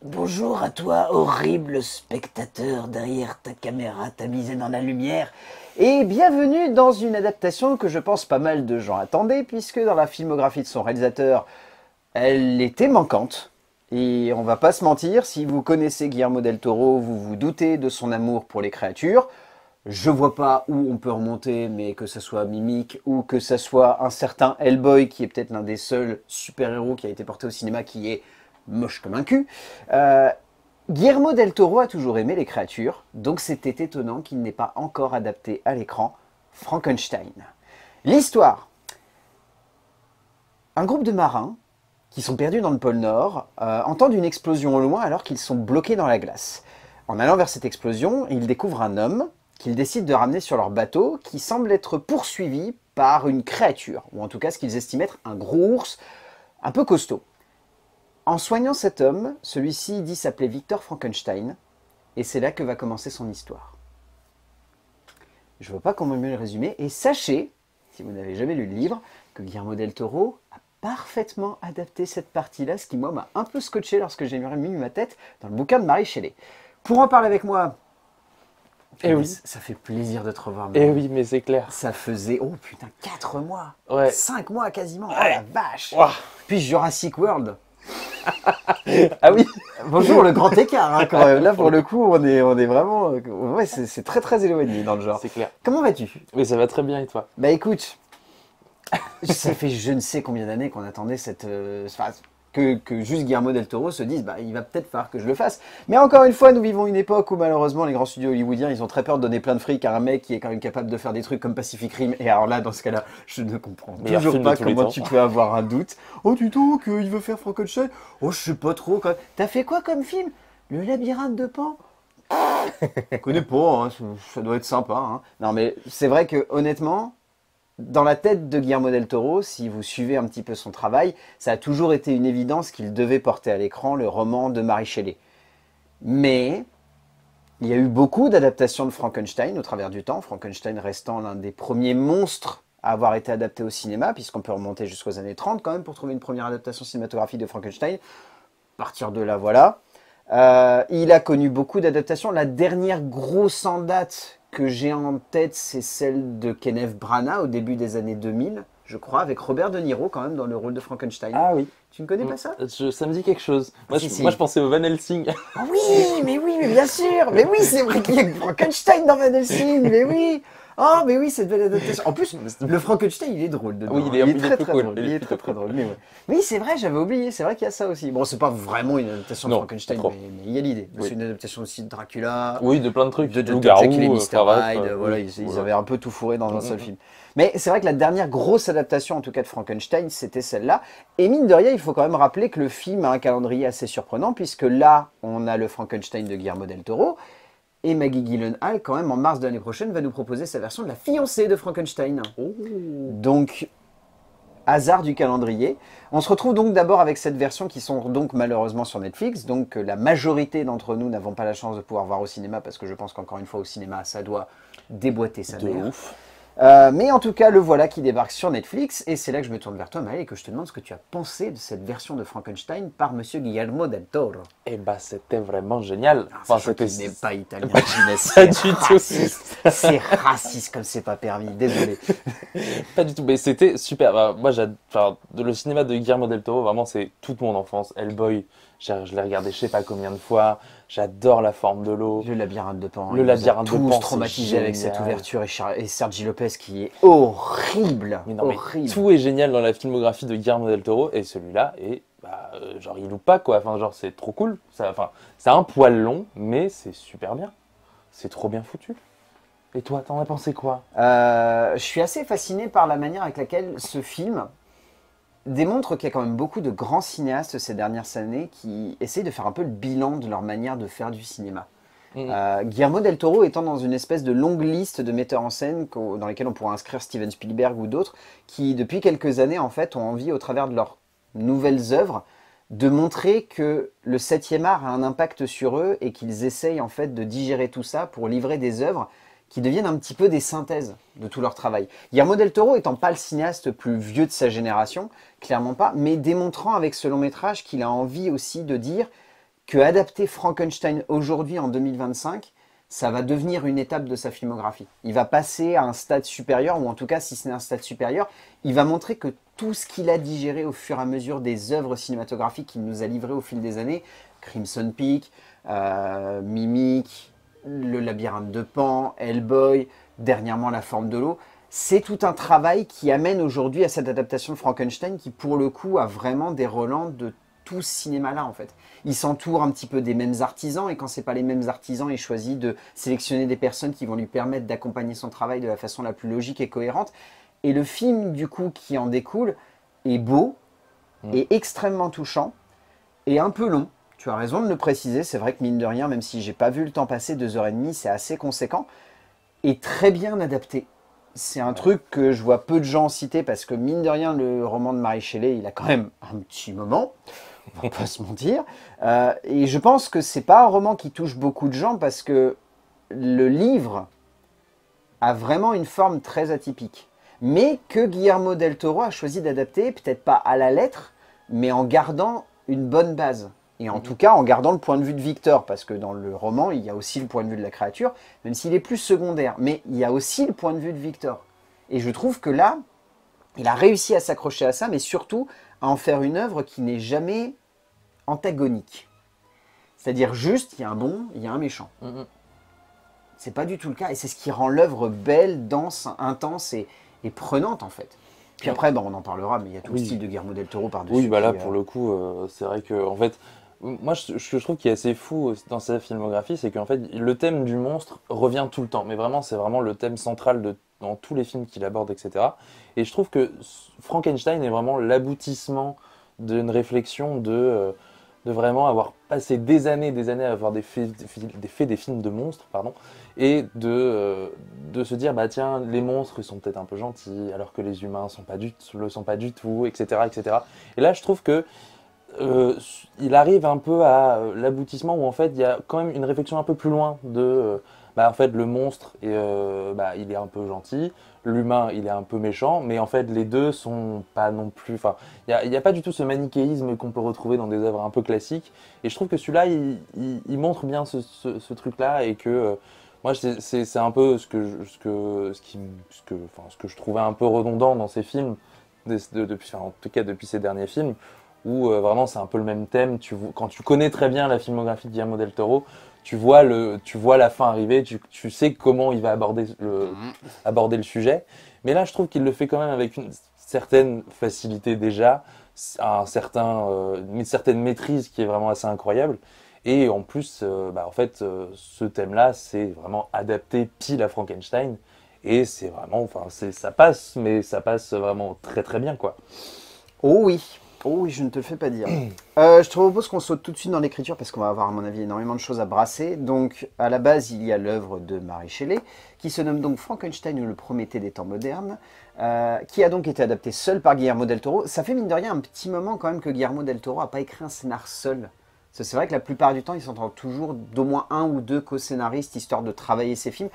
Bonjour à toi, horrible spectateur derrière ta caméra tamisée dans la lumière, et bienvenue dans une adaptation que je pense pas mal de gens attendaient, puisque dans la filmographie de son réalisateur, elle était manquante. Et on va pas se mentir, si vous connaissez Guillermo del Toro, vous vous doutez de son amour pour les créatures. Je vois pas où on peut remonter, mais que ce soit Mimic ou que ce soit un certain Hellboy, qui est peut-être l'un des seuls super-héros qui a été porté au cinéma, qui est moche comme un cul. Euh, Guillermo del Toro a toujours aimé les créatures, donc c'était étonnant qu'il n'ait pas encore adapté à l'écran Frankenstein. L'histoire. Un groupe de marins qui sont perdus dans le pôle Nord entendent une explosion au loin alors qu'ils sont bloqués dans la glace. En allant vers cette explosion, ils découvrent un homme qu'ils décident de ramener sur leur bateau, qui semble être poursuivi par une créature, ou en tout cas ce qu'ils estiment être un gros ours un peu costaud. En soignant cet homme, celui-ci dit s'appeler Victor Frankenstein, et c'est là que va commencer son histoire. Je ne vois pas comment mieux le résumer, et sachez, si vous n'avez jamais lu le livre, que Guillermo del Toro a parfaitement adapté cette partie-là, ce qui moi m'a un peu scotché lorsque j'ai mis ma tête dans le bouquin de Mary Shelley. Pour en parler avec moi, Eh oui, ça fait plaisir de te revoir. eh oui, mais c'est clair. Ça faisait, oh putain, 4 mois, Ouais. 5 mois quasiment, oh Ouais. la vache. Ouah. Puis Jurassic World. Ah oui. Bonjour, le grand écart, hein, quand même. Là, pour le coup, on est vraiment... Ouais, c'est très très éloigné dans le genre. C'est clair. Comment vas-tu? Mais ça va très bien et toi? Bah écoute, ça fait je ne sais combien d'années qu'on attendait cette... que juste Guillermo del Toro se dise, bah il va peut-être falloir que je le fasse. Mais encore une fois, nous vivons une époque où malheureusement les grands studios hollywoodiens, ils ont très peur de donner plein de fric à un mec qui est quand même capable de faire des trucs comme Pacific Rim. Et alors là, dans ce cas-là, je ne comprends Meilleur toujours film de pas tous les comment temps. tu peux avoir un doute. Oh, tu trouves qu'il veut faire Frankenstein? Oh, je sais pas trop. T'as fait quoi comme film? Le labyrinthe de Pan? Je connais pas, hein, ça doit être sympa. Hein. Non, mais c'est vrai que honnêtement, dans la tête de Guillermo del Toro, si vous suivez un petit peu son travail, ça a toujours été une évidence qu'il devait porter à l'écran le roman de Mary Shelley. Mais il y a eu beaucoup d'adaptations de Frankenstein au travers du temps, Frankenstein restant l'un des premiers monstres à avoir été adapté au cinéma, puisqu'on peut remonter jusqu'aux années 30 quand même pour trouver une première adaptation cinématographique de Frankenstein. À partir de là, voilà. Il a connu beaucoup d'adaptations. La dernière grosse en date que j'ai en tête, c'est celle de Kenneth Branagh au début des années 2000, je crois, avec Robert De Niro quand même dans le rôle de Frankenstein. Ah oui. Tu ne connais pas ça? Ça me dit quelque chose. Moi, Si, si. moi, je pensais au Van Helsing. Ah oui, mais bien sûr. Mais oui, c'est vrai qu'il y a Frankenstein dans Van Helsing. Mais oui. Oh, mais oui, cette belle adaptation. En plus, le Frankenstein, il est drôle dedans. Oui, il est très plus très cool. drôle. Il Il est est plutôt très très cool. drôle. Mais ouais. Oui, c'est vrai, j'avais oublié. C'est vrai qu'il y a ça aussi. Bon, c'est pas vraiment une adaptation de Non, Frankenstein, pas trop. mais il y a l'idée. Oui. C'est une adaptation aussi de Dracula. Oui, de plein de trucs. De Loup-garou, Jekyll et Mr. enfin, bref, Hyde, voilà, oui, ils voilà. avaient un peu tout fourré dans un seul Mm, mm. film. Mais c'est vrai que la dernière grosse adaptation, en tout cas de Frankenstein, c'était celle-là. Et mine de rien, il faut quand même rappeler que le film a un calendrier assez surprenant, puisque là, on a le Frankenstein de Guillermo del Toro, et Maggie Gyllenhaal, quand même, en mars de l'année prochaine, va nous proposer sa version de la fiancée de Frankenstein. Oh. Donc, hasard du calendrier. On se retrouve donc d'abord avec cette version qui sont donc malheureusement sur Netflix, donc la majorité d'entre nous n'avons pas la chance de pouvoir voir au cinéma, parce que je pense qu'encore une fois au cinéma, ça doit déboîter sa De mère. ouf. Mais en tout cas, le voilà qui débarque sur Netflix, et c'est là que je me tourne vers toi, Maël, et que je te demande ce que tu as pensé de cette version de Frankenstein par Monsieur Guillermo del Toro. Eh bah, c'était vraiment génial. Enfin, c'était qu'il n'est pas italien, Pas c'est du tout. raciste. C'est raciste comme c'est pas permis, désolé. Pas du tout, mais c'était super. Bah, moi, le cinéma de Guillermo del Toro, vraiment, c'est toute mon enfance. Hellboy, je l'ai regardé je sais pas combien de fois. J'adore La forme de l'eau. Le labyrinthe de Pan. Le il nous a labyrinthe de tous Pan, c'est traumatisés avec cette génial. ouverture et Sergi Lopez qui est horrible. Mais non, mais horrible. tout est génial dans la filmographie de Guillermo del Toro et celui-là est genre il loupe pas quoi. Enfin genre c'est trop cool. C'est un poil long mais c'est super bien. C'est trop bien foutu. Et toi, t'en as pensé quoi? Je suis assez fasciné par la manière avec laquelle ce film démontre qu'il y a quand même beaucoup de grands cinéastes ces dernières années qui essayent de faire un peu le bilan de leur manière de faire du cinéma. Guillermo del Toro étant dans une espèce de longue liste de metteurs en scène dans lesquels on pourrait inscrire Steven Spielberg ou d'autres, qui depuis quelques années en fait ont envie au travers de leurs nouvelles œuvres de montrer que le 7e art a un impact sur eux et qu'ils essayent en fait de digérer tout ça pour livrer des œuvres qui deviennent un petit peu des synthèses de tout leur travail. Guillermo del Toro étant pas le cinéaste plus vieux de sa génération, clairement pas, mais démontrant avec ce long métrage qu'il a envie aussi de dire que adapter Frankenstein aujourd'hui en 2025, ça va devenir une étape de sa filmographie. Il va passer à un stade supérieur, ou en tout cas, si ce n'est un stade supérieur, il va montrer que tout ce qu'il a digéré au fur et à mesure des œuvres cinématographiques qu'il nous a livrées au fil des années, Crimson Peak, Mimic, Le Labyrinthe de Pan, Hellboy, dernièrement La Forme de l'eau, c'est tout un travail qui amène aujourd'hui à cette adaptation de Frankenstein qui, pour le coup, a vraiment des relents de tout ce cinéma-là, en fait. Il s'entoure un petit peu des mêmes artisans, et quand c'est pas les mêmes artisans, il choisit de sélectionner des personnes qui vont lui permettre d'accompagner son travail de la façon la plus logique et cohérente. Et le film, du coup, qui en découle, est beau, est extrêmement touchant, et un peu long. Tu as raison de le préciser, c'est vrai que mine de rien, même si j'ai pas vu le temps passer, 2h30, c'est assez conséquent, et très bien adapté. C'est un truc que je vois peu de gens citer parce que mine de rien, le roman de Mary Shelley, il a quand même un petit moment, on va pas se mentir. Et je pense que c'est pas un roman qui touche beaucoup de gens parce que le livre a vraiment une forme très atypique. Mais que Guillermo del Toro a choisi d'adapter, peut-être pas à la lettre, mais en gardant une bonne base. Et en tout cas, en gardant le point de vue de Victor, parce que dans le roman, il y a aussi le point de vue de la créature, même s'il est plus secondaire. Mais il y a aussi le point de vue de Victor. Et je trouve que là, il a réussi à s'accrocher à ça, mais surtout à en faire une œuvre qui n'est jamais antagonique. C'est-à-dire juste, il y a un bon, il y a un méchant. C'est pas du tout le cas, et c'est ce qui rend l'œuvre belle, dense, intense et prenante, en fait. Puis après, on en parlera, mais il y a tout le style de Guillermo del Toro par-dessus. Oui, bah là, pour le coup, c'est vrai que, en fait, moi, ce que je trouve qui est assez fou dans sa filmographie, c'est qu'en fait, le thème du monstre revient tout le temps. Mais vraiment, c'est vraiment le thème central dans tous les films qu'il aborde, etc. Et je trouve que Frankenstein est vraiment l'aboutissement d'une réflexion de vraiment avoir passé des années à avoir fait des films de monstres, pardon, et de se dire, bah tiens, les monstres ils sont peut-être un peu gentils, alors que les humains le sont pas du tout, etc., etc. Et là, je trouve que il arrive un peu à l'aboutissement où en fait il y a quand même une réflexion un peu plus loin bah en fait le monstre bah, il est un peu gentil, l'humain il est un peu méchant, mais en fait les deux sont pas non plus, enfin il y a pas du tout ce manichéisme qu'on peut retrouver dans des œuvres un peu classiques, et je trouve que celui-là il montre bien ce truc-là, et que moi c'est un peu ce que je trouvais un peu redondant dans ces films depuis, en tout cas depuis ces derniers films, où vraiment c'est un peu le même thème. Quand tu connais très bien la filmographie de Guillermo del Toro, tu vois la fin arriver, tu sais comment il va aborder le sujet. Mais là, je trouve qu'il le fait quand même avec une certaine facilité déjà, une certaine maîtrise qui est vraiment assez incroyable. Et en plus, bah, en fait, ce thème-là, c'est vraiment adapté pile à Frankenstein. Et c'est vraiment, enfin, ça passe, mais ça passe vraiment très très bien, quoi. Oh oui. Oh oui, je ne te le fais pas dire. Je te propose qu'on saute tout de suite dans l'écriture parce qu'on va avoir, à mon avis, énormément de choses à brasser. Donc, à la base, il y a l'œuvre de Mary Shelley, qui se nomme donc Frankenstein ou le Prométhée des temps modernes, qui a donc été adapté seul par Guillermo del Toro. Ça fait, mine de rien, un petit moment quand même que Guillermo del Toro n'a pas écrit un scénar seul. C'est vrai que la plupart du temps, il s'entend toujours d'au moins un ou deux co-scénaristes, histoire de travailler ses films.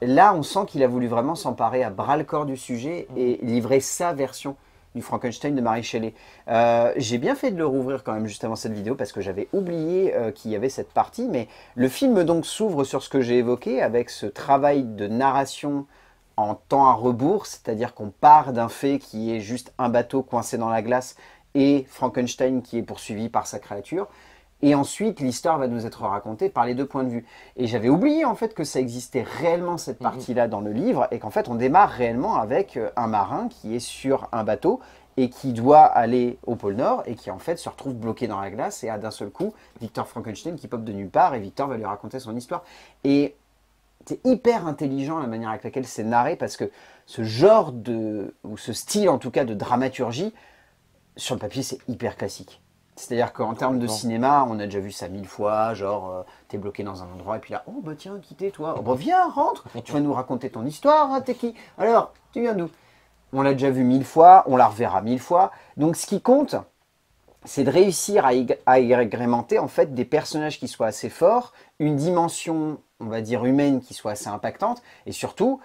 Là, on sent qu'il a voulu vraiment s'emparer à bras-le-corps du sujet et livrer sa version du Frankenstein de Mary Shelley. J'ai bien fait de le rouvrir quand même juste avant cette vidéo parce que j'avais oublié qu'il y avait cette partie, mais le film donc s'ouvre sur ce que j'ai évoqué avec ce travail de narration en temps à rebours, c'est-à-dire qu'on part d'un fait qui est juste un bateau coincé dans la glace et Frankenstein qui est poursuivi par sa créature. Et ensuite, l'histoire va nous être racontée par les deux points de vue. Et j'avais oublié en fait que ça existait réellement cette partie-là dans le livre et qu'en fait on démarre réellement avec un marin qui est sur un bateau et qui doit aller au pôle Nord et qui en fait se retrouve bloqué dans la glace et a d'un seul coup Victor Frankenstein qui pop de nulle part et Victor va lui raconter son histoire. Et c'est hyper intelligent la manière avec laquelle c'est narré parce que ce genre ou ce style en tout cas de dramaturgie, sur le papier c'est hyper classique. C'est-à-dire qu'en termes de cinéma, on a déjà vu ça 1000 fois, genre t'es bloqué dans un endroit et puis là, oh bah tiens, qui t'es toi? Oh bah viens, rentre, tu vas nous raconter ton histoire, hein, t'es qui? Alors, tu viens d'où? On l'a déjà vu 1000 fois, on la reverra 1000 fois. Donc ce qui compte, c'est de réussir à agrémenter en fait des personnages qui soient assez forts, une dimension, on va dire humaine, qui soit assez impactante, et surtout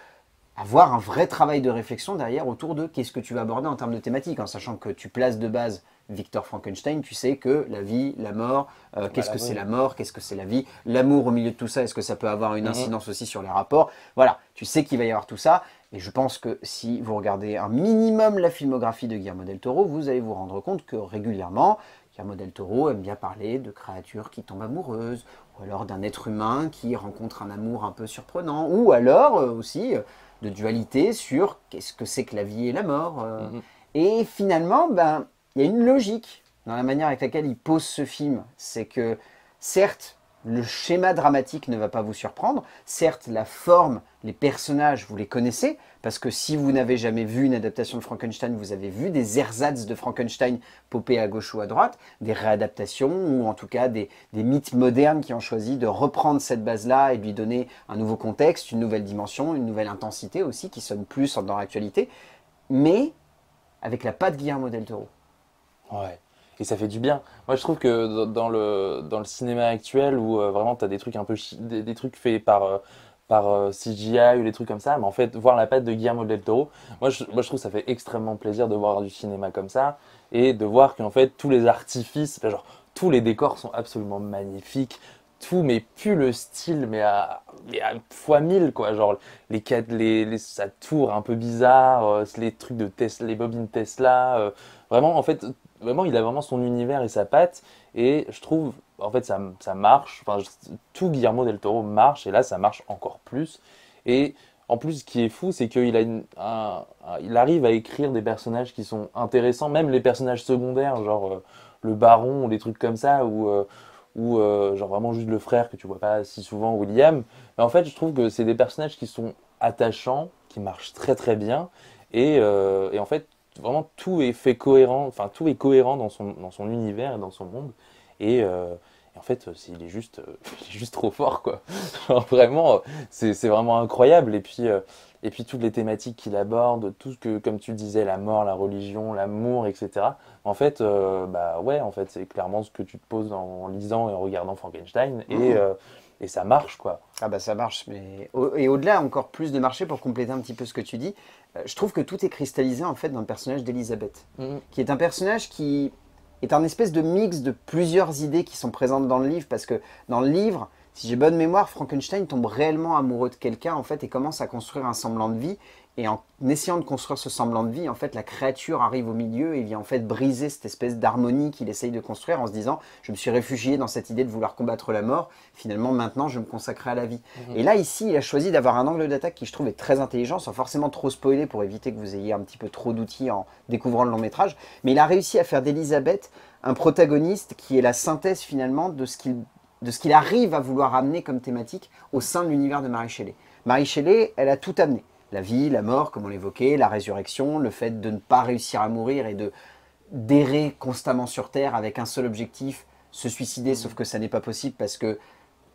avoir un vrai travail de réflexion derrière autour de qu'est-ce que tu vas aborder en termes de thématique, en sachant que tu places de base Victor Frankenstein, tu sais que la vie, la mort, qu'est-ce que oui. c'est la mort, qu'est-ce que c'est la vie, l'amour au milieu de tout ça, est-ce que ça peut avoir une Mhm. incidence aussi sur les rapports? Voilà, tu sais qu'il va y avoir tout ça. Et je pense que si vous regardez un minimum la filmographie de Guillermo del Toro, vous allez vous rendre compte que régulièrement, Guillermo del Toro aime bien parler de créatures qui tombent amoureuses, ou alors d'un être humain qui rencontre un amour un peu surprenant, ou alors aussi de dualité sur qu'est-ce que c'est que la vie et la mort. Mhm. Et finalement, ben, il y a une logique dans la manière avec laquelle il pose ce film. C'est que, certes, le schéma dramatique ne va pas vous surprendre. Certes, la forme, les personnages, vous les connaissez. Parce que si vous n'avez jamais vu une adaptation de Frankenstein, vous avez vu des ersatz de Frankenstein popés à gauche ou à droite, des réadaptations ou en tout cas des mythes modernes qui ont choisi de reprendre cette base-là et de lui donner un nouveau contexte, une nouvelle dimension, une nouvelle intensité aussi qui sonne plus dans l'actualité. Mais avec la patte Guillermo del Toro. Ouais. Et ça fait du bien. Moi, je trouve que dans le cinéma actuel, où vraiment tu as des trucs un peu des trucs faits par CGI ou des trucs comme ça, mais en fait, voir la patte de Guillermo del Toro, moi, je trouve que ça fait extrêmement plaisir de voir du cinéma comme ça et de voir qu'en fait, tous les artifices, enfin, genre, tous les décors sont absolument magnifiques. Tout, mais plus le style, mais à fois mille, quoi. Genre, sa tour un peu bizarre, les trucs de Tesla, les bobines Tesla. Vraiment, en fait, vraiment, il a vraiment son univers et sa patte. Et je trouve, en fait, ça marche. Enfin, tout Guillermo del Toro marche. Et là, ça marche encore plus. Et en plus, ce qui est fou, c'est qu'il a il arrive à écrire des personnages qui sont intéressants. Même les personnages secondaires, genre le baron ou des trucs comme ça, ou genre vraiment juste le frère que tu vois pas si souvent, William. Mais en fait, je trouve que c'est des personnages qui sont attachants, qui marchent très très bien. Et en fait, vraiment tout est fait cohérent, enfin tout est cohérent dans son univers et dans son monde. Et en fait, il est juste, il est juste trop fort, quoi. Genre, vraiment, c'est vraiment incroyable. Et puis toutes les thématiques qu'il aborde, tout ce que, comme tu disais, la mort, la religion, l'amour, etc. En fait, bah ouais, en fait, c'est clairement ce que tu te poses en lisant et en regardant Frankenstein. Et ça marche, quoi. Ah bah ça marche, mais et au-delà encore plus de marché pour compléter un petit peu ce que tu dis, je trouve que tout est cristallisé en fait dans le personnage d'Elisabeth, Mhm. qui est un personnage qui est un espèce de mix de plusieurs idées qui sont présentes dans le livre, parce que dans le livre, si j'ai bonne mémoire, Frankenstein tombe réellement amoureux de quelqu'un en fait et commence à construire un semblant de vie. Et en essayant de construire ce semblant de vie, en fait, la créature arrive au milieu et vient en fait briser cette espèce d'harmonie qu'il essaye de construire en se disant « je me suis réfugié dans cette idée de vouloir combattre la mort, finalement maintenant je vais me consacrer à la vie ». Mhm. Et là, ici, il a choisi d'avoir un angle d'attaque qui je trouve est très intelligent, sans forcément trop spoiler pour éviter que vous ayez un petit peu trop d'outils en découvrant le long métrage. Mais il a réussi à faire d'Elisabeth un protagoniste qui est la synthèse finalement de ce qu'il arrive à vouloir amener comme thématique au sein de l'univers de Mary Shelley. Mary Shelley, elle a tout amené. La vie, la mort, comme on l'évoquait, la résurrection, le fait de ne pas réussir à mourir et de d'errer constamment sur Terre avec un seul objectif, se suicider, sauf que ça n'est pas possible parce que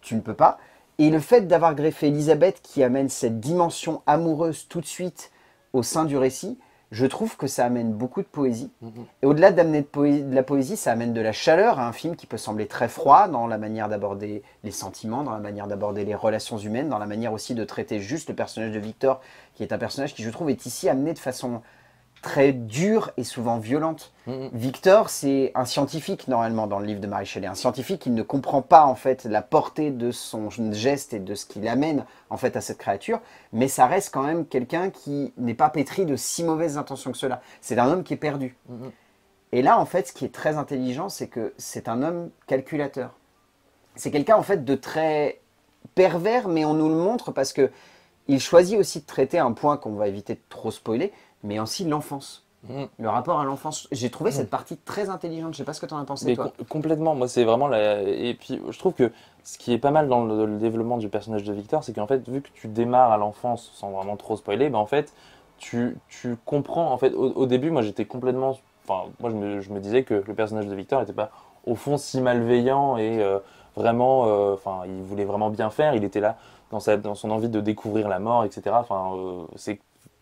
tu ne peux pas. Et le fait d'avoir greffé Elisabeth qui amène cette dimension amoureuse tout de suite au sein du récit, je trouve que ça amène beaucoup de poésie. Mhm. Et au-delà d'amener de la poésie, ça amène de la chaleur à un film qui peut sembler très froid dans la manière d'aborder les sentiments, dans la manière d'aborder les relations humaines, dans la manière aussi de traiter juste le personnage de Victor, qui est un personnage qui, je trouve, est ici amené de façon très dure et souvent violente. Mhm. Victor, c'est un scientifique normalement dans le livre de Mary Shelley, un scientifique qui ne comprend pas en fait la portée de son geste et de ce qu'il amène en fait à cette créature, mais ça reste quand même quelqu'un qui n'est pas pétri de si mauvaises intentions que cela. C'est un homme qui est perdu. Mhm. Et là en fait, ce qui est très intelligent, c'est que c'est un homme calculateur. C'est quelqu'un en fait de très pervers, mais on nous le montre parce que il choisit aussi de traiter un point qu'on va éviter de trop spoiler, mais aussi l'enfance. Mhm. Le rapport à l'enfance. J'ai trouvé Mhm. cette partie très intelligente. Je sais pas ce que tu en as pensé, Mais toi. complètement, moi c'est vraiment la... Et puis je trouve que ce qui est pas mal dans le développement du personnage de Victor, c'est qu'en fait, vu que tu démarres à l'enfance sans vraiment trop spoiler, ben en fait, tu comprends, en fait, au début, moi j'étais complètement... Enfin, moi je me disais que le personnage de Victor n'était pas au fond si malveillant et vraiment, enfin, il voulait vraiment bien faire, il était là dans son envie de découvrir la mort, etc. Enfin,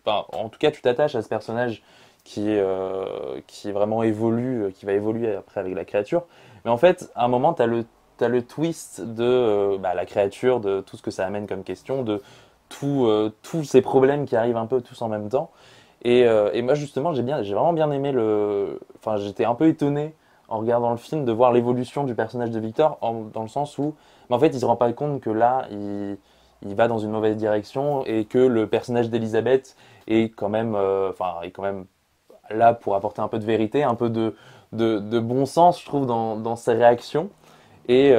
enfin, en tout cas, tu t'attaches à ce personnage qui est vraiment qui va évoluer après avec la créature. Mais en fait, à un moment, t'as le twist de bah, la créature, de tout ce que ça amène comme question, de tous ces problèmes qui arrivent un peu tous en même temps. Et moi justement, j'ai vraiment bien aimé enfin, j'étais un peu étonné en regardant le film de voir l'évolution du personnage de Victor, dans le sens où, mais en fait, il se rend pas compte que là, il va dans une mauvaise direction et que le personnage d'Elisabeth est quand même, enfin, est quand même là pour apporter un peu de vérité, un peu de bon sens, je trouve, dans ses réactions. Et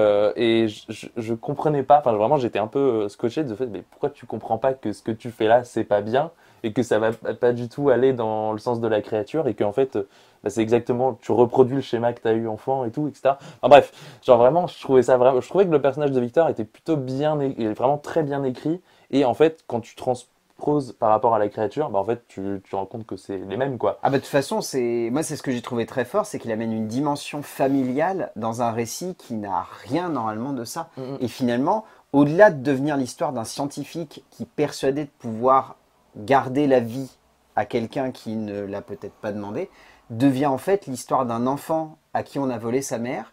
je comprenais pas, enfin vraiment j'étais un peu scotché de fait, mais pourquoi tu comprends pas que ce que tu fais là c'est pas bien et que ça va pas du tout aller dans le sens de la créature et qu'en fait bah, c'est exactement, tu reproduis le schéma que tu as eu enfant et tout, etc. Enfin bref, genre vraiment je trouvais ça vraiment, je trouvais que le personnage de Victor était plutôt bien, il est vraiment très bien écrit et en fait quand tu transposes par rapport à la créature, bah en fait tu te rends compte que c'est les mêmes quoi. Ah bah de toute façon, moi c'est ce que j'ai trouvé très fort, c'est qu'il amène une dimension familiale dans un récit qui n'a rien normalement de ça. Mm, mm. Et finalement, au-delà de devenir l'histoire d'un scientifique qui persuadé de pouvoir garder la vie à quelqu'un qui ne l'a peut-être pas demandé, devient en fait l'histoire d'un enfant à qui on a volé sa mère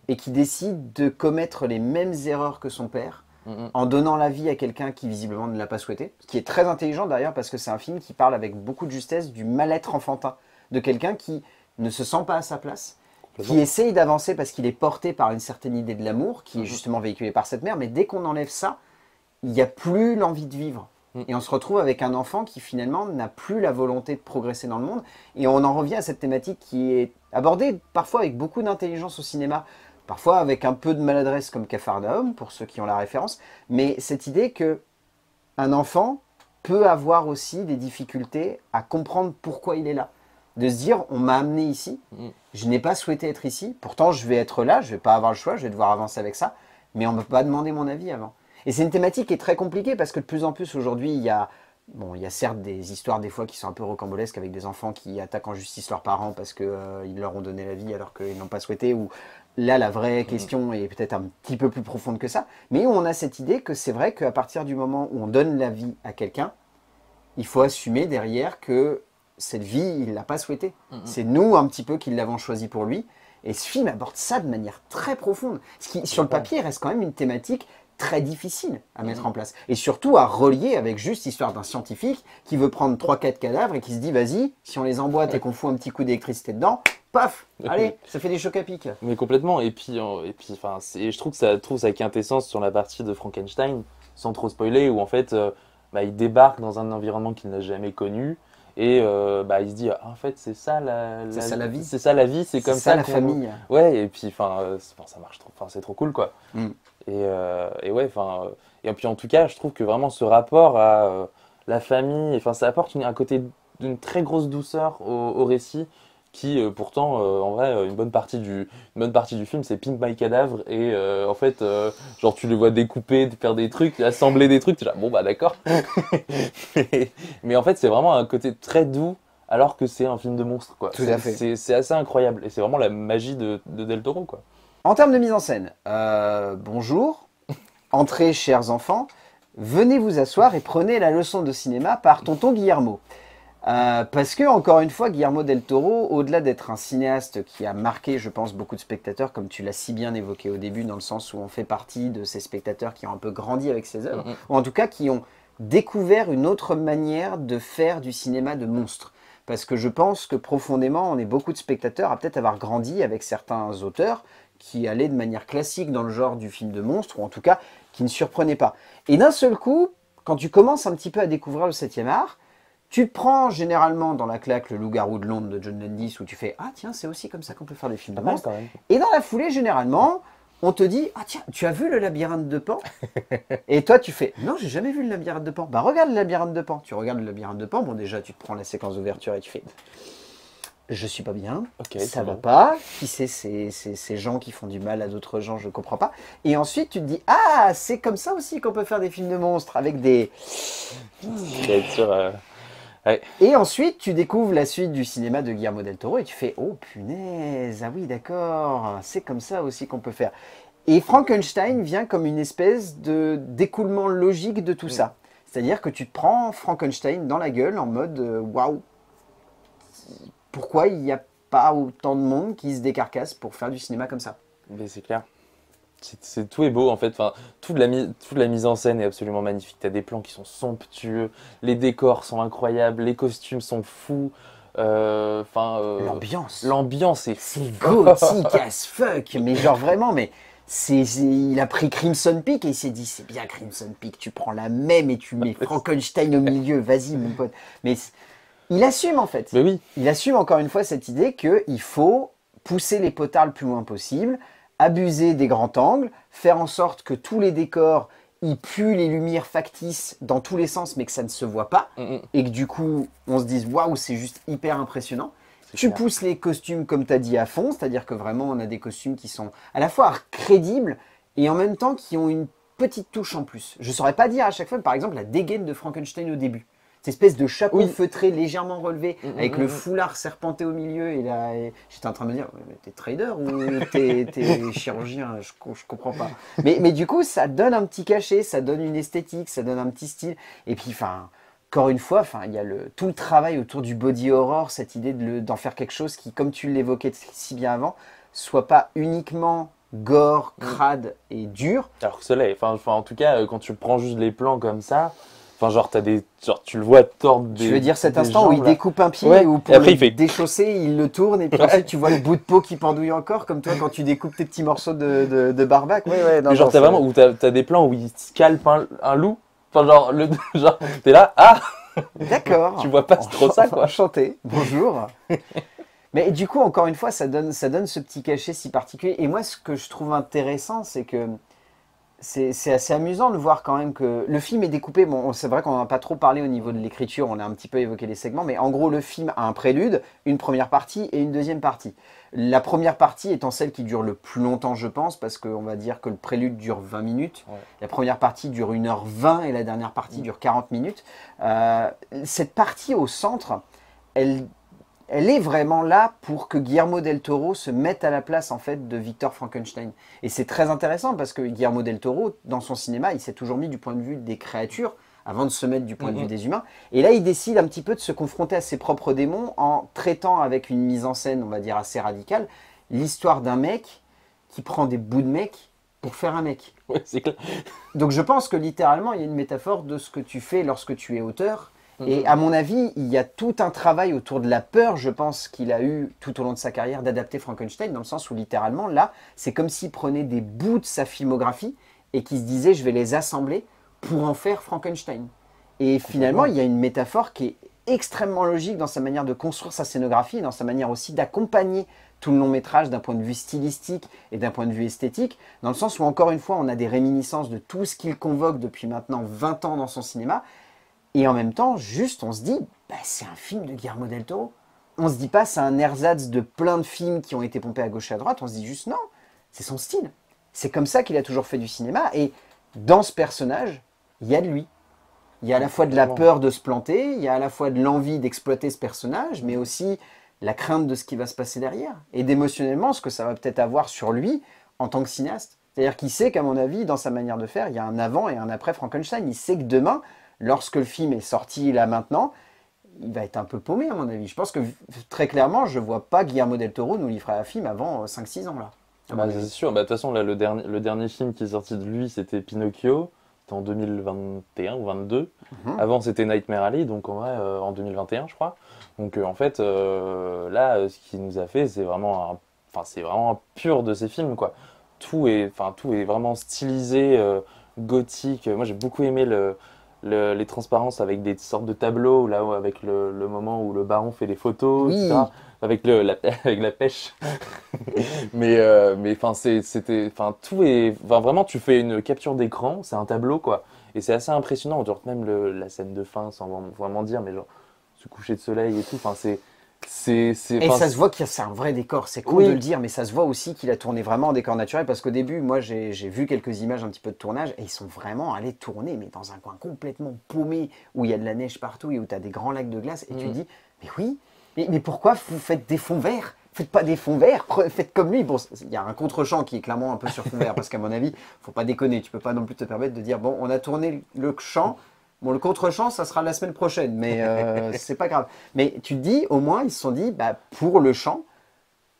et qui décide de commettre les mêmes erreurs que son père Mm, mm. en donnant la vie à quelqu'un qui visiblement ne l'a pas souhaité. Ce qui est très intelligent d'ailleurs parce que c'est un film qui parle avec beaucoup de justesse du mal-être enfantin de quelqu'un qui ne se sent pas à sa place, qui Complètement. essaye d'avancer parce qu'il est porté par une certaine idée de l'amour qui est Mm, justement véhiculée par cette mère, mais dès qu'on enlève ça, il n'y a plus l'envie de vivre. mm. Et on se retrouve avec un enfant qui finalement n'a plus la volonté de progresser dans le monde. Et on en revient à cette thématique qui est abordée parfois avec beaucoup d'intelligence au cinéma, parfois avec un peu de maladresse comme Capharnaüm, pour ceux qui ont la référence. Mais cette idée que un enfant peut avoir aussi des difficultés à comprendre pourquoi il est là. De se dire, on m'a amené ici, Mm. je n'ai pas souhaité être ici, pourtant je vais être là, je ne vais pas avoir le choix, je vais devoir avancer avec ça, mais on ne m'a pas demandé mon avis avant. Et c'est une thématique qui est très compliquée parce que de plus en plus aujourd'hui, il y a certes des histoires des fois qui sont un peu rocambolesques avec des enfants qui attaquent en justice leurs parents parce qu'ils leur ont donné la vie alors qu'ils n'ont pas souhaité, ou là la vraie question est peut-être un petit peu plus profonde que ça, mais on a cette idée que c'est vrai qu'à partir du moment où on donne la vie à quelqu'un, il faut assumer derrière que cette vie, il ne l'a pas souhaitée. C'est nous un petit peu qui l'avons choisi pour lui. Et ce film aborde ça de manière très profonde. Ce qui, sur le papier, reste quand même une thématique très difficile à mettre en place. Et surtout à relier avec juste l'histoire d'un scientifique qui veut prendre 3-4 cadavres et qui se dit, vas-y, si on les emboîte et qu'on fout un petit coup d'électricité dedans, paf, allez, ça fait des chocs à pic. Mais complètement. Et puis, enfin, je trouve que ça trouve sa quintessence sur la partie de Frankenstein, sans trop spoiler, où en fait, bah, il débarque dans un environnement qu'il n'a jamais connu. Et bah, il se dit, ah, en fait, c'est ça C'est ça la vie. c'est ça la vie, c'est comme ça la qu'on- famille. Ouais, et puis, enfin, ça marche trop, enfin, c'est trop cool, quoi. Mm. Et ouais, enfin, et puis en tout cas, je trouve que vraiment ce rapport à la famille, enfin, ça apporte un côté d'une très grosse douceur au récit qui pourtant en vrai une bonne partie du film c'est Pink My Cadavre et en fait genre tu le vois découper faire des trucs assembler des trucs t'es là bon bah d'accord mais en fait c'est vraiment un côté très doux alors que c'est un film de monstre quoi Tout à fait. c'est assez incroyable et c'est vraiment la magie de Del Toro quoi. En termes de mise en scène, bonjour, entrez chers enfants, venez vous asseoir et prenez la leçon de cinéma par tonton Guillermo. Parce que, encore une fois, Guillermo del Toro, au-delà d'être un cinéaste qui a marqué, je pense, beaucoup de spectateurs, comme tu l'as si bien évoqué au début, dans le sens où on fait partie de ces spectateurs qui ont un peu grandi avec ses œuvres, ou en tout cas qui ont découvert une autre manière de faire du cinéma de monstre. Parce que je pense que profondément, on est beaucoup de spectateurs à peut-être avoir grandi avec certains auteurs qui allaient de manière classique dans le genre du film de monstre, ou en tout cas qui ne surprenaient pas. Et d'un seul coup, quand tu commences un petit peu à découvrir le 7e art, tu te prends généralement dans la claque le Loup-garou de Londres de John Landis où tu fais « Ah tiens, c'est aussi comme ça qu'on peut faire des films de Pas mal monstres quand même. ». Et dans la foulée, généralement, on te dit « Ah tiens, tu as vu le labyrinthe de Pan ?» Et toi, tu fais « Non, j'ai jamais vu le labyrinthe de Pan. » Bah regarde le labyrinthe de Pan. Tu regardes le labyrinthe de Pan, bon déjà, tu te prends la séquence d'ouverture et tu fais « Je suis pas bien, Ok, ça c'est va bon. pas, qui c'est ces gens qui font du mal à d'autres gens, je comprends pas. » Et ensuite, tu te dis « Ah, c'est comme ça aussi qu'on peut faire des films de monstres avec des... » Ça va être sûr, ouais. Et ensuite, tu découvres la suite du cinéma de Guillermo del Toro et tu fais « Oh punaise, ah oui d'accord, c'est comme ça aussi qu'on peut faire. » Et Frankenstein vient comme une espèce de d'écoulement logique de tout ça. C'est-à-dire que tu te prends Frankenstein dans la gueule en mode waouh, pourquoi il n'y a pas autant de monde qui se décarcasse pour faire du cinéma comme ça? Mais c'est clair. Tout est beau en fait. Enfin, toute la mise en scène est absolument magnifique. T'as des plans qui sont somptueux, les décors sont incroyables, les costumes sont fous. Enfin, L'ambiance. l'ambiance est C'est gothique as fuck, mais genre vraiment, mais il a pris Crimson Peak et il s'est dit c'est bien Crimson Peak, tu prends la même et tu mets Frankenstein au milieu, vas-y mon pote. Mais il assume en fait. Mais oui. Il assume encore une fois cette idée qu'il faut pousser les potards le plus loin possible, abuser des grands angles, faire en sorte que tous les décors ils puent les lumières factices dans tous les sens, mais que ça ne se voit pas, et que du coup, on se dise waouh, c'est juste hyper impressionnant. Tu clair. pousses les costumes, comme tu as dit, à fond, c'est-à-dire que vraiment, on a des costumes qui sont à la fois crédibles et en même temps qui ont une petite touche en plus. Je ne saurais pas dire à chaque fois, par exemple, la dégaine de Frankenstein au début. Cette espèce de chapeau feutré légèrement relevé, avec le foulard serpenté au milieu. Et là, j'étais en train de me dire, t'es trader ou t'es chirurgien? Je comprends pas. Mais du coup, ça donne un petit cachet, ça donne une esthétique, ça donne un petit style. Et puis, encore une fois, il y a tout le travail autour du body horror, cette idée d'en faire quelque chose qui, comme tu l'évoquais si bien avant, soit pas uniquement gore, crade et dur. Alors que cela, en tout cas, quand tu prends juste les plans comme ça. Enfin, genre, tu le vois tordre des. Tu veux dire cet instant jambes, où il découpe un pied ouais. ou pour après, le il fait... déchausser, il le tourne et puis ensuite tu vois le bout de peau qui pendouille encore, comme toi quand tu découpes tes petits morceaux de barbac. Ouais, non, mais genre, t'as vraiment où t'as des plans où il scalpe un loup. Enfin, genre, genre t'es là, ah. D'accord. Tu vois pas trop ça, quoi. Enchanté. Bonjour. Mais du coup, encore une fois, ça donne ce petit cachet si particulier. Et moi, ce que je trouve intéressant, c'est que c'est assez amusant de voir quand même que le film est découpé. Bon, c'est vrai qu'on n'en a pas trop parlé au niveau de l'écriture, on a un petit peu évoqué les segments, mais en gros, le film a un prélude, une première partie et une deuxième partie. La première partie étant celle qui dure le plus longtemps, je pense, parce qu'on va dire que le prélude dure 20 minutes. Ouais. La première partie dure 1h20 et la dernière partie dure 40 minutes. Cette partie au centre, elle est vraiment là pour que Guillermo del Toro se mette à la place en fait de Victor Frankenstein. Et c'est très intéressant parce que Guillermo del Toro, dans son cinéma, il s'est toujours mis du point de vue des créatures avant de se mettre du point de vue des humains. Et là, il décide un petit peu de se confronter à ses propres démons en traitant avec une mise en scène, on va dire, assez radicale, l'histoire d'un mec qui prend des bouts de mec pour faire un mec. Ouais, c'est clair. Donc je pense que littéralement, il y a une métaphore de ce que tu fais lorsque tu es auteur. Et à mon avis, il y a tout un travail autour de la peur, je pense, qu'il a eu tout au long de sa carrière d'adapter Frankenstein, dans le sens où littéralement, là, c'est comme s'il prenait des bouts de sa filmographie et qu'il se disait, je vais les assembler pour en faire Frankenstein. Et finalement, il y a une métaphore qui est extrêmement logique dans sa manière de construire sa scénographie et dans sa manière aussi d'accompagner tout le long métrage d'un point de vue stylistique et d'un point de vue esthétique, dans le sens où, encore une fois, on a des réminiscences de tout ce qu'il convoque depuis maintenant 20 ans dans son cinéma. Et en même temps, juste, on se dit, c'est un film de Guillermo del Toro. On se dit pas, c'est un ersatz de plein de films qui ont été pompés à gauche et à droite. On se dit juste, non, c'est son style. C'est comme ça qu'il a toujours fait du cinéma. Et dans ce personnage, il y a de lui. Il y a à la fois de la peur de se planter, il y a à la fois de l'envie d'exploiter ce personnage, mais aussi la crainte de ce qui va se passer derrière. Et d'émotionnellement, ce que ça va peut-être avoir sur lui en tant que cinéaste. C'est-à-dire qu'il sait qu'à mon avis, dans sa manière de faire, il y a un avant et un après Frankenstein. Il sait que demain, lorsque le film est sorti là maintenant, il va être un peu paumé à mon avis. Je pense que très clairement, je ne vois pas Guillermo del Toro nous livrer un film avant 5-6 ans là. C'est sûr, de toute façon là, le dernier film qui est sorti de lui c'était Pinocchio, c'était en 2021 ou 2022. Avant c'était Nightmare Alley, donc en vrai en 2021 je crois. Donc en fait là ce qu'il nous a fait c'est vraiment un pur de ses films quoi. Tout est vraiment stylisé, gothique. Moi j'ai beaucoup aimé les transparences avec des sortes de tableaux, là, avec le moment où le baron fait les photos, etc. Avec la pêche. mais tout est, vraiment, tu fais une capture d'écran, c'est un tableau, quoi. Et c'est assez impressionnant, genre même la scène de fin, sans vraiment dire, mais genre, ce coucher de soleil et tout, ça se voit que c'est un vrai décor, c'est cool de le dire, mais ça se voit aussi qu'il a tourné vraiment en décor naturel, parce qu'au début, moi j'ai vu quelques images un petit peu de tournage, et ils sont vraiment allés tourner, mais dans un coin complètement paumé, où il y a de la neige partout, et où tu as des grands lacs de glace, et tu te dis, mais oui, mais pourquoi vous faites des fonds verts? Faites pas des fonds verts, faites comme lui. Bon, il y a un contre-champ qui est clairement un peu sur fond vert, parce qu'à mon avis, faut pas déconner, tu peux pas non plus te permettre de dire, bon, on a tourné le champ, bon, le contre-champ, ça sera la semaine prochaine, mais c'est pas grave. Mais tu te dis, au moins, ils se sont dit, pour le champ,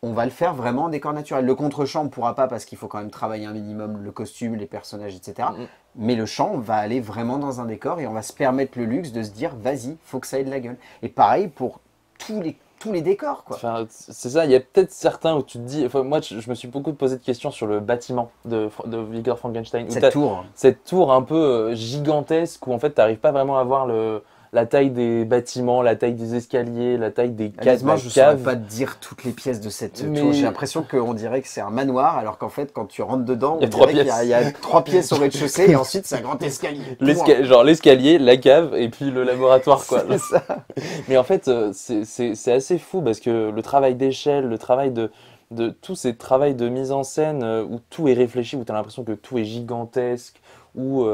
on va le faire vraiment en décor naturel. Le contre-champ, on ne pourra pas parce qu'il faut quand même travailler un minimum le costume, les personnages, etc. Mais le champ, on va aller vraiment dans un décor et on va se permettre le luxe de se dire, vas-y, faut que ça ait de la gueule. Et pareil pour tous les décors, quoi. Enfin, c'est ça, il y a peut-être certains où tu te dis. Enfin, moi, je me suis beaucoup posé de questions sur le bâtiment de Victor Frankenstein. Où Cette tour. cette tour un peu gigantesque où en fait, tu n'arrives pas vraiment à voir la taille des bâtiments, la taille des escaliers, la taille des Honnêtement, je ne saurais caves. pas te dire toutes les pièces de cette Mais- tour. J'ai l'impression qu'on dirait que c'est un manoir, alors qu'en fait, quand tu rentres dedans, Il y a on trois dirait pièces. qu'il y a 3 pièces au rez-de-chaussée et ensuite c'est un grand escalier. Genre l'escalier, la cave et puis le laboratoire, quoi. C'est ça. Mais en fait, c'est assez fou parce que le travail d'échelle, le travail de tous ces travails de mise en scène où tout est réfléchi, où tu as l'impression que tout est gigantesque, où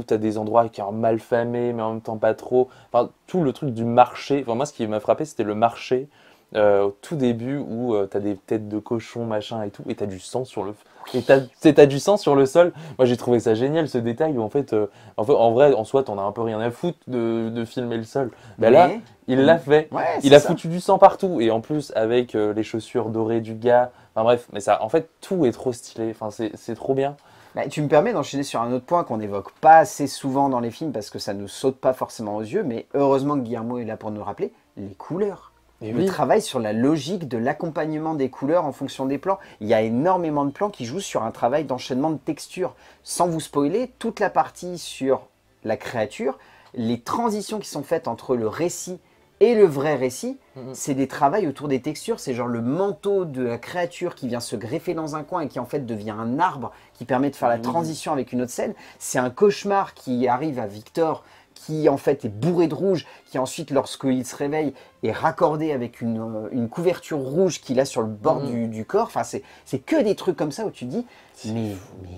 tu as des endroits qui sont mal famés, mais en même temps pas trop. Enfin, tout le truc du marché. Enfin, moi, ce qui m'a frappé, c'était le marché au tout début où tu as des têtes de cochon, machin et tout, et tu as du sang sur le. Et t'as du sang sur le sol. Moi, j'ai trouvé ça génial, ce détail où en fait, en vrai, en soi, t'en as un peu rien à foutre de filmer le sol. Ben là, il l'a fait. Ouais, Il a c'est ça. foutu du sang partout. Et en plus, avec les chaussures dorées du gars. Enfin bref, mais ça, en fait, tout est trop stylé. Enfin, c'est trop bien. Bah, tu me permets d'enchaîner sur un autre point qu'on n'évoque pas assez souvent dans les films parce que ça ne saute pas forcément aux yeux, mais heureusement que Guillermo est là pour nous le rappeler, les couleurs. Et Le oui. travail sur la logique de l'accompagnement des couleurs en fonction des plans. Il y a énormément de plans qui jouent sur un travail d'enchaînement de textures. Sans vous spoiler, toute la partie sur la créature, les transitions qui sont faites entre le récit et le vrai récit, c'est des travails autour des textures. C'est genre le manteau de la créature qui vient se greffer dans un coin et qui en fait devient un arbre qui permet de faire la transition avec une autre scène. C'est un cauchemar qui arrive à Victor qui en fait est bourré de rouge, qui ensuite lorsqu'il se réveille est raccordé avec une couverture rouge qu'il a sur le bord du corps. Enfin, c'est que des trucs comme ça où tu dis, mais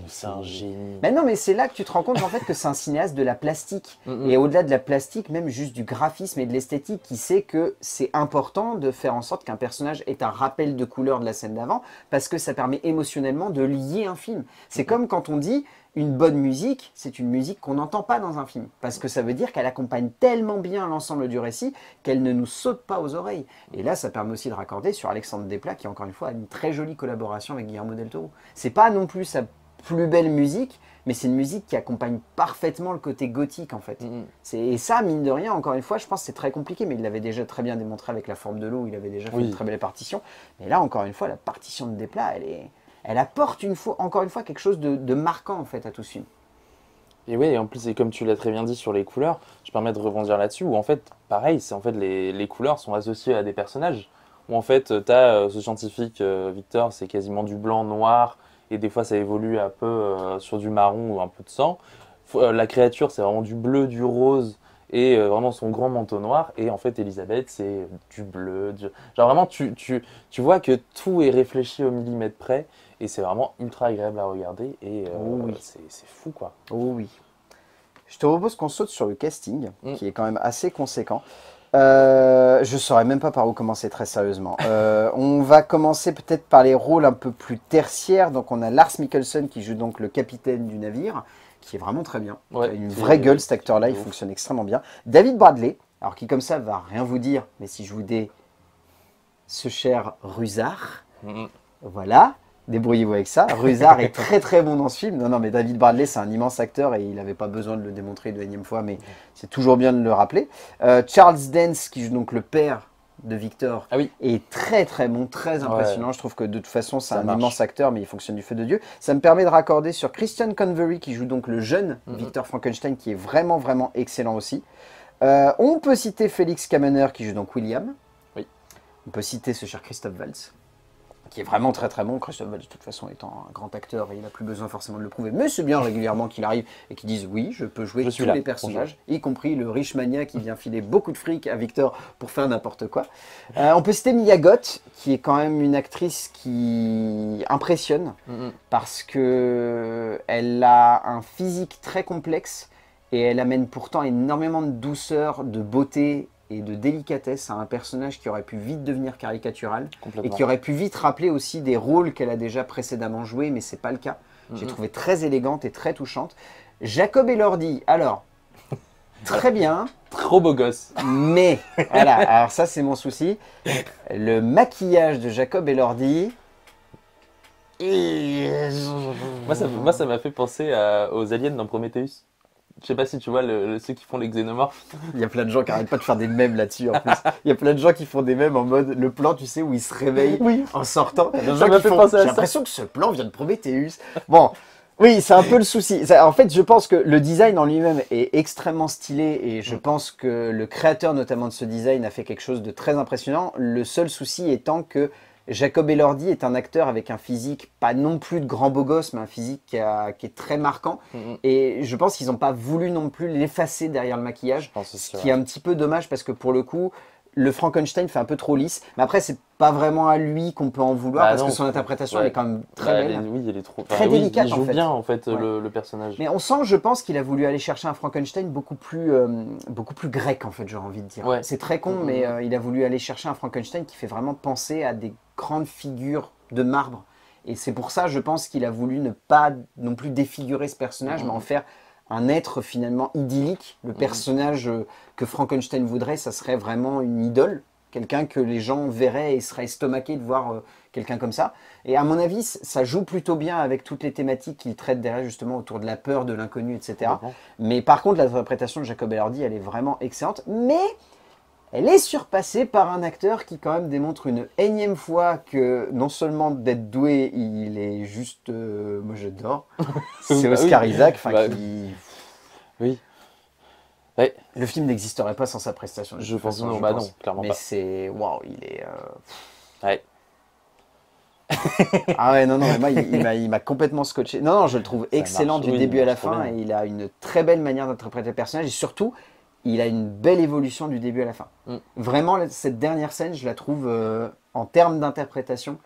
C'est un génie. mais non, mais c'est là que tu te rends compte en fait que c'est un cinéaste de la plastique. Et au-delà de la plastique, même juste du graphisme et de l'esthétique, qui sait que c'est important de faire en sorte qu'un personnage ait un rappel de couleur de la scène d'avant, parce que ça permet émotionnellement de lier un film. C'est comme quand on dit une bonne musique, c'est une musique qu'on n'entend pas dans un film, parce que ça veut dire qu'elle accompagne tellement bien l'ensemble du récit qu'elle ne nous saute pas aux oreilles. Et là, ça permet aussi de raccorder sur Alexandre Desplat, qui encore une fois a une très jolie collaboration avec Guillermo del Toro. C'est pas non plus sa plus belle musique, mais c'est une musique qui accompagne parfaitement le côté gothique en fait. Et ça, mine de rien, encore une fois, je pense que c'est très compliqué, mais il l'avait déjà très bien démontré avec La Forme de l'eau, il avait déjà fait une très belle partition. Mais là, encore une fois, la partition de Desplat, elle apporte encore une fois quelque chose de marquant en fait à tout ce film. Et oui, et en plus, et comme tu l'as très bien dit sur les couleurs, je permets de rebondir là-dessus, où en fait, pareil, c'est en fait les couleurs sont associées à des personnages. Où en fait, tu as ce scientifique, Victor, c'est quasiment du blanc, noir, et des fois ça évolue un peu sur du marron ou un peu de sang. La créature, c'est vraiment du bleu, du rose, et vraiment son grand manteau noir. Et en fait, Elisabeth, c'est du bleu. Genre vraiment, tu vois que tout est réfléchi au millimètre près, et c'est vraiment ultra agréable à regarder, et c'est fou, quoi. Oh oui. Je te propose qu'on saute sur le casting, qui est quand même assez conséquent. Je ne saurais même pas par où commencer très sérieusement. On va commencer peut-être par les rôles un peu plus tertiaires. Donc on a Lars Mikkelsen qui joue donc le capitaine du navire, qui est vraiment très bien. Ouais, Il a une vraie gueule cet acteur-là, il fonctionne extrêmement bien. David Bradley, alors qui comme ça va rien vous dire, mais si je vous dis ce cher Rusard, voilà. Débrouillez-vous avec ça. Rusard est très très bon dans ce film. Non, mais David Bradley, c'est un immense acteur et il n'avait pas besoin de le démontrer une énième fois, mais c'est toujours bien de le rappeler. Charles Dance, qui joue donc le père de Victor, est très très bon, très impressionnant. Je trouve que de toute façon, c'est un immense acteur, mais il fonctionne du feu de Dieu. Ça me permet de raccorder sur Christian Convery, qui joue donc le jeune Victor Frankenstein, qui est vraiment vraiment excellent aussi. On peut citer Félix Kamener, qui joue donc William. On peut citer ce cher Christophe Waltz, qui est vraiment très très bon. Christophe Waltz, de toute façon, étant un grand acteur, il n'a plus besoin forcément de le prouver. Mais c'est bien régulièrement qu'il arrive et qu'il dise oui, je peux jouer tous les personnages, y compris le riche mania qui vient filer beaucoup de fric à Victor pour faire n'importe quoi. On peut citer Mia Goth, qui est quand même une actrice qui impressionne parce que elle a un physique très complexe et elle amène pourtant énormément de douceur, de beauté et de délicatesse à un personnage qui aurait pu vite devenir caricatural et qui aurait pu vite rappeler aussi des rôles qu'elle a déjà précédemment joués, mais c'est pas le cas. J'ai trouvé très élégante et très touchante. Jacob Elordi, alors, très bien. Trop beau gosse. Mais, voilà, alors ça c'est mon souci. Le maquillage de Jacob Elordi. Moi, ça m'a fait penser aux aliens dans Prometheus. Je sais pas si tu vois ceux qui font les xénomorphes. Il y a plein de gens qui arrêtent pas de faire des mèmes là-dessus en plus. Il y a plein de gens qui font des mèmes en mode le plan, tu sais, où il se réveille en sortant. Il y a des gens qui font, j'ai l'impression que ce plan vient de Prometheus. Bon, oui, c'est un peu le souci. En fait, je pense que le design en lui-même est extrêmement stylé et je pense que le créateur notamment de ce design a fait quelque chose de très impressionnant. Le seul souci étant que Jacob Elordi est un acteur avec un physique, pas non plus de grand beau gosse, mais un physique qui est très marquant. Et je pense qu'ils n'ont pas voulu non plus l'effacer derrière le maquillage, ce qui est un petit peu dommage parce que pour le coup, le Frankenstein fait un peu trop lisse. Mais après, c'est pas vraiment à lui qu'on peut en vouloir parce que son interprétation elle est quand même très belle. Oui, elle est trop très délicate. Il joue bien en fait le personnage. Mais on sent, je pense, qu'il a voulu aller chercher un Frankenstein beaucoup plus grec en fait, j'aurais envie de dire. Ouais. C'est très con, mais il a voulu aller chercher un Frankenstein qui fait vraiment penser à des grandes figures de marbre. Et c'est pour ça, je pense, qu'il a voulu ne pas non plus défigurer ce personnage, mais en faire un être finalement idyllique. Le personnage que Frankenstein voudrait, ça serait vraiment une idole. Quelqu'un que les gens verraient et seraient estomaqués de voir quelqu'un comme ça. Et à mon avis, ça joue plutôt bien avec toutes les thématiques qu'il traite derrière, justement, autour de la peur, de l'inconnu, etc. Mais par contre, l'interprétation de Jacob Elordi, elle est vraiment excellente. Mais elle est surpassée par un acteur qui quand même démontre une énième fois que non seulement d'être doué, il est juste... moi j'adore. C'est Oscar Isaac. Oui. Ouais. Le film n'existerait pas sans sa prestation. Je pense non, bah non, clairement mais pas. Mais c'est... Waouh, il est... Ouais. Ah ouais, non, mais moi, il m'a complètement scotché. Non, je le trouve excellent du début à la fin. Et il a une très belle manière d'interpréter le personnage. Et surtout, il a une belle évolution du début à la fin. Vraiment, cette dernière scène, je la trouve, en termes d'interprétation,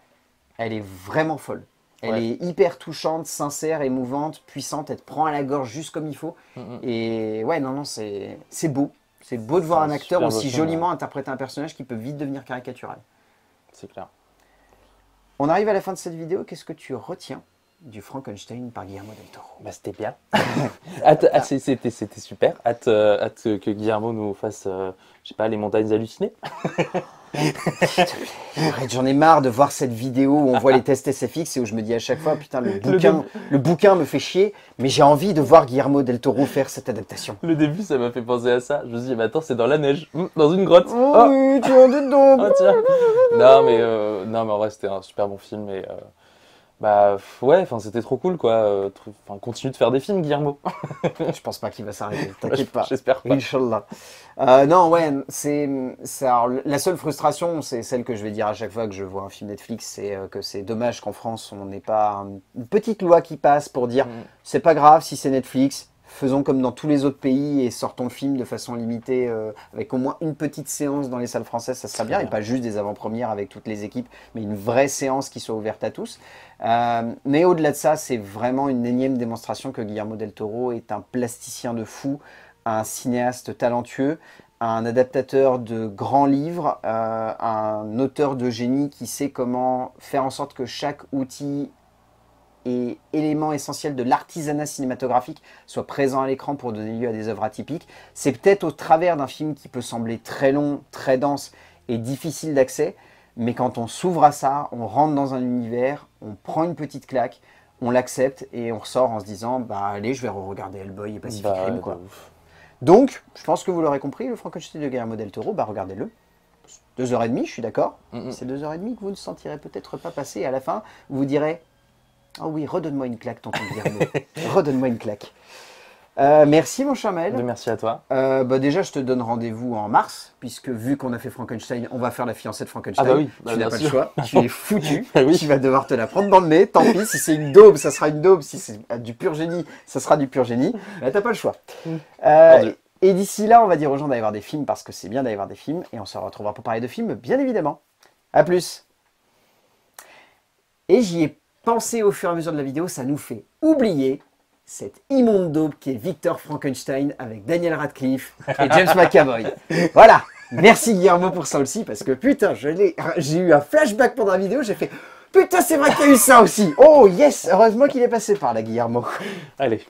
elle est vraiment folle. Elle est hyper touchante, sincère, émouvante, puissante. Elle te prend à la gorge juste comme il faut. Et ouais, non, c'est beau. C'est beau de voir un acteur aussi joliment interpréter un personnage qui peut vite devenir caricatural. C'est clair. On arrive à la fin de cette vidéo. Qu'est-ce que tu retiens du Frankenstein par Guillermo del Toro? Bah, c'était bien. C'était super. Hâte que Guillermo nous fasse, je sais pas, les montagnes hallucinées. Arrête, j'en ai marre de voir cette vidéo où on voit les tests SFX et où je me dis à chaque fois, putain, le bouquin me fait chier, mais j'ai envie de voir Guillermo del Toro faire cette adaptation. Le début, ça m'a fait penser à ça. Je me suis dit, mais attends, c'est dans la neige, dans une grotte. Oh, oui, tu en doutes donc. Oh, tiens. Non, mais en vrai, c'était un super bon film et bah ouais, enfin c'était trop cool quoi. Continue de faire des films, Guillermo. Je pense pas qu'il va s'arrêter, t'inquiète pas. J'espère pas. Inch'Allah. Non, ouais, alors, la seule frustration, c'est celle que je vais dire à chaque fois que je vois un film Netflix, c'est que c'est dommage qu'en France, on n'ait pas une petite loi qui passe pour dire c'est pas grave si c'est Netflix, faisons comme dans tous les autres pays et sortons le film de façon limitée avec au moins une petite séance dans les salles françaises, ça serait bien, et pas juste des avant-premières avec toutes les équipes, mais une vraie séance qui soit ouverte à tous. Mais au-delà de ça, c'est vraiment une énième démonstration que Guillermo del Toro est un plasticien de fou, un cinéaste talentueux, un adaptateur de grands livres, un auteur de génie qui sait comment faire en sorte que chaque outil et élément essentiel de l'artisanat cinématographique soit présent à l'écran pour donner lieu à des œuvres atypiques. C'est peut-être au travers d'un film qui peut sembler très long, très dense et difficile d'accès, mais quand on s'ouvre à ça, on rentre dans un univers, on prend une petite claque, on l'accepte et on ressort en se disant bah allez, je vais re-regarder Hellboy et Pacific Rim quoi. Donc, je pense que vous l'aurez compris, le Frankenstein de Guillermo del Toro, bah regardez-le. 2h30, je suis d'accord. C'est 2h30 que vous ne sentirez peut-être pas passer. À la fin, vous vous direz oh oui, redonne-moi une claque, tonton Guillermo. Redonne-moi une claque. Merci mon cher Maël. Merci à toi. Déjà, je te donne rendez-vous en mars, puisque vu qu'on a fait Frankenstein, on va faire la fiancée de Frankenstein. Ah bah oui, tu n'as pas le choix. Tu es foutu. Oui. Tu vas devoir te la prendre dans le nez. Tant pis, si c'est une daube, ça sera une daube. Si c'est du pur génie, ça sera du pur génie. Là, t'as pas le choix. Et d'ici là, on va dire aux gens d'aller voir des films, parce que c'est bien d'aller voir des films. Et on se retrouvera pour parler de films, bien évidemment. A plus. Et j'y ai pensé au fur et à mesure de la vidéo, ça nous fait oublier cette immonde daube qui est Victor Frankenstein avec Daniel Radcliffe et James McAvoy. Voilà. Merci Guillermo pour ça aussi, parce que putain, j'ai eu un flashback pendant la vidéo, j'ai fait putain, c'est vrai qu'il y a eu ça aussi. Oh yes, heureusement qu'il est passé par là, Guillermo. Allez.